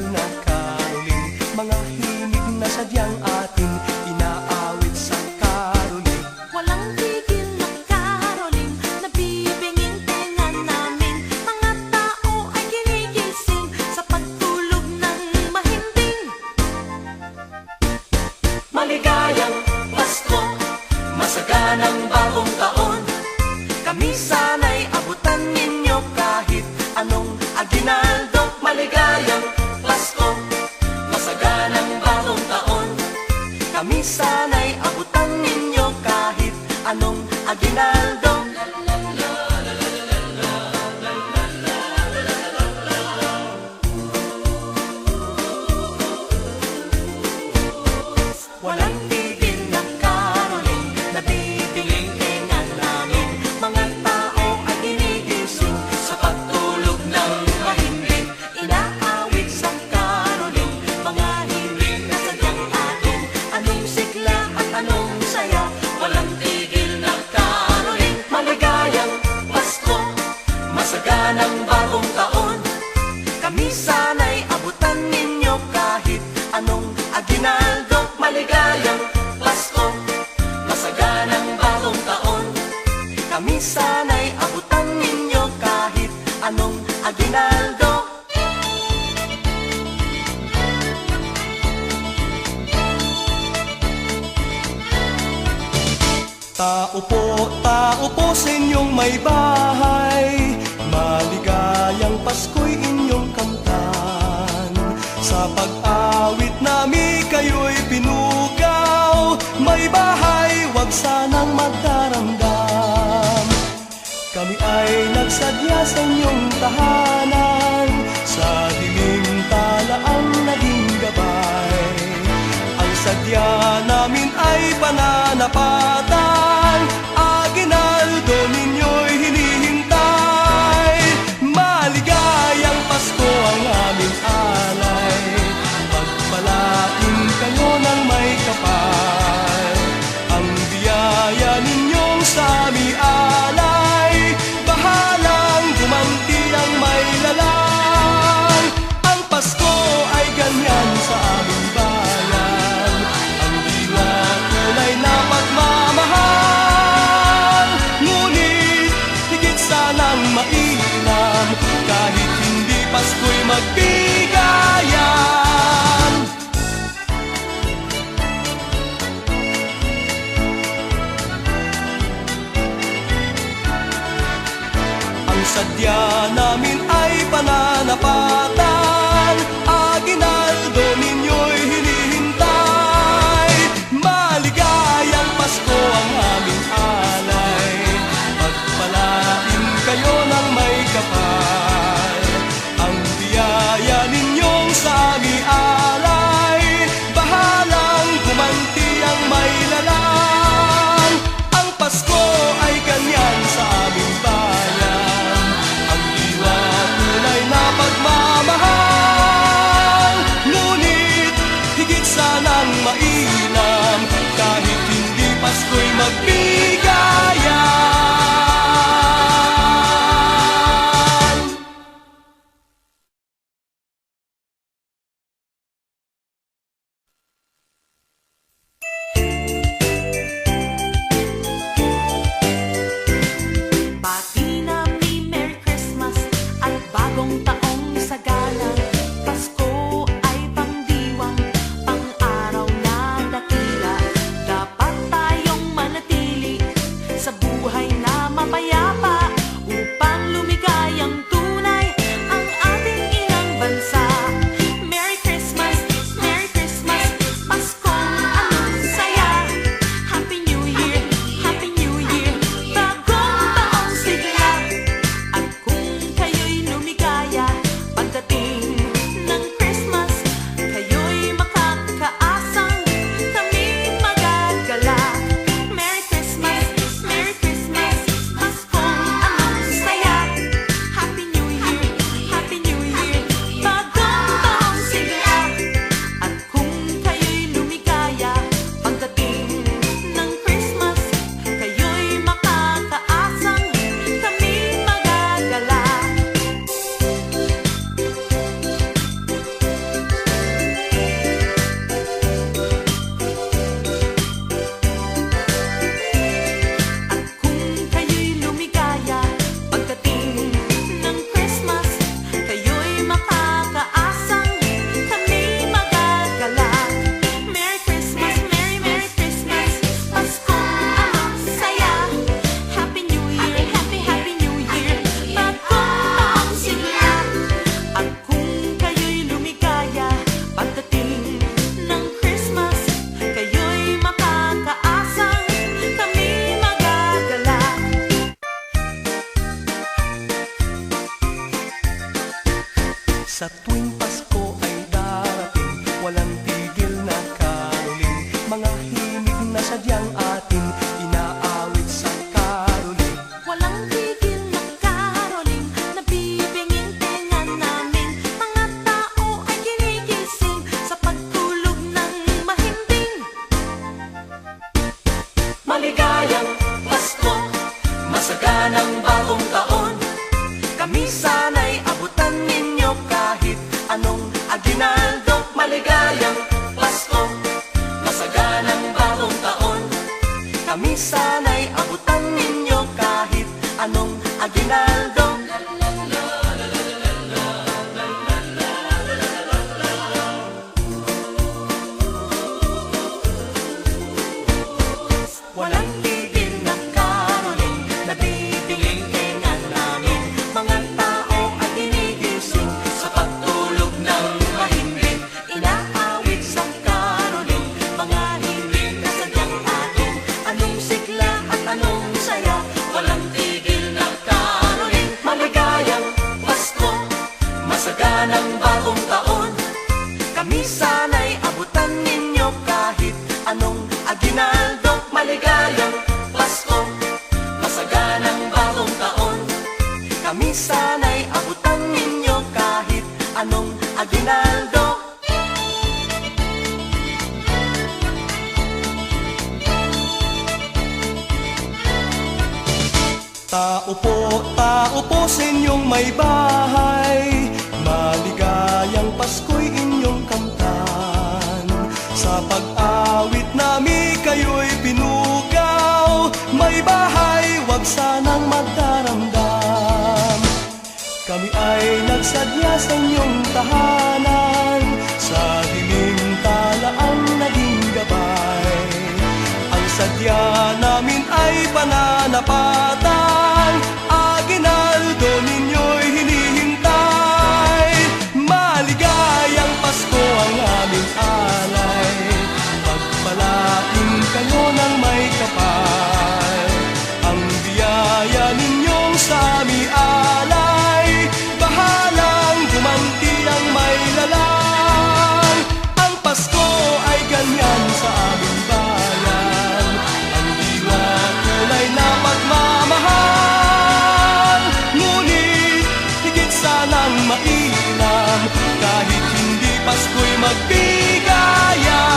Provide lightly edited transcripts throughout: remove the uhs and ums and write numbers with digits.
na karoling, mga himig na sadyang ating inaawit sa karoling. Walang tigil na karoling, nabibinging tenga namin. Mga tao ay ginigising sa pagtulog ng mahimbing. Maligayang Pasko, masaganang bagong taon. Kami sana'y abutan ninyo kahit anong aginaldo. Maligayang Pasko, masaganang bagong taon. Kami sana'y abutan ninyo kahit anong aginaldo. Walang tigil na karoling, nabibinging tenga namin. Mga tao ay ginigising sa pagtulog ng mahimbing. Inaawit sa karoling, mga himig na sadyang atin. Anong sigla at anong saya, walang tigil na karoling. Maligayang Pasko, masaganang bagong taon. Kami sana'y abutan ninyo kahit anong aginaldo. Maligayang Pasko, masaganang bagong taon. Kami sana'y abutan ninyo kahit anong aginaldo. Tao po sa inyong may bahay, maligayang Pasko'y inyong kamtan. Sa pag-awit namin kayo'y pinugaw, may bahay, wag sanang magdaramdam. Kami ay nagsadya sa inyong tahanan, sa dilim tala ang naging gabay. Ang sadya namin ay pananapatan, aginaldo ninyo'y hinihintay. Maligayang Pasko ang aming alay, pagpalain kayo ng may kapal. Ang biyaya ninyong sa aming alay, bahalang gumanti ang may lalang. Ang Pasko ay ganyan sa aming bayan, ang diwa tunay na pagmamahal. aginaldo, maligayang Pasko, masaganang bagong taon. Kami sana'y abutan ninyo kahit anong aginaldo. Walang tigil na caroling, nabibiging tenga namin. Mga tao ay ginigising sa pagtulog ng mahimbing. Inaawit sa caroling, mga hiling na sadyang atin. Anong sigla at anong saya, walang tigil na caroling. Maligayang Pasko, masaganang bagong taon. Kami sana'y abutan ninyo kahit anong aginaldo. Maligayang Pasko, masaganang bagong taon. Kami sana'y abutan ninyo kahit anong aginaldo. Tao po sa inyong may bahay, maligayang Pasko'y inyong kamtan. Sa pag-awit namin kayo'y pinugaw, may bahay, wag sanang magdaramdam. Kami ay nagsadya sa inyong tahanan, sa dilim tala ang naging gabay. Ang sadya namin ay pananapatan, aginaldo ninyo'y hinihintay. Maligayang Pasko ang aming alay, pagpalain kayo ng may kapal. Ang biyaya ninyong sa aming alay, bahalang gumanti ang may lalang. Ang Pasko ay ganyan sa aming bayan, ang diwa tunay na pagmamahal. Ngunit higit sanang mainam, kahit hindi Pasko'y magbigayan.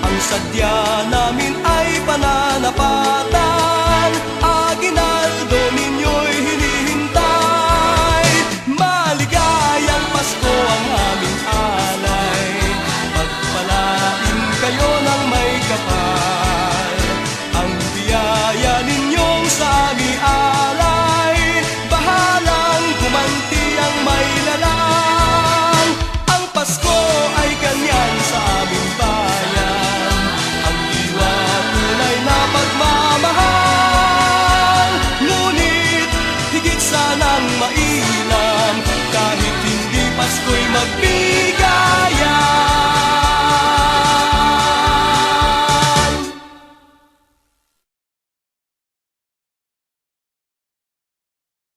Ang sadya namin ay pananapa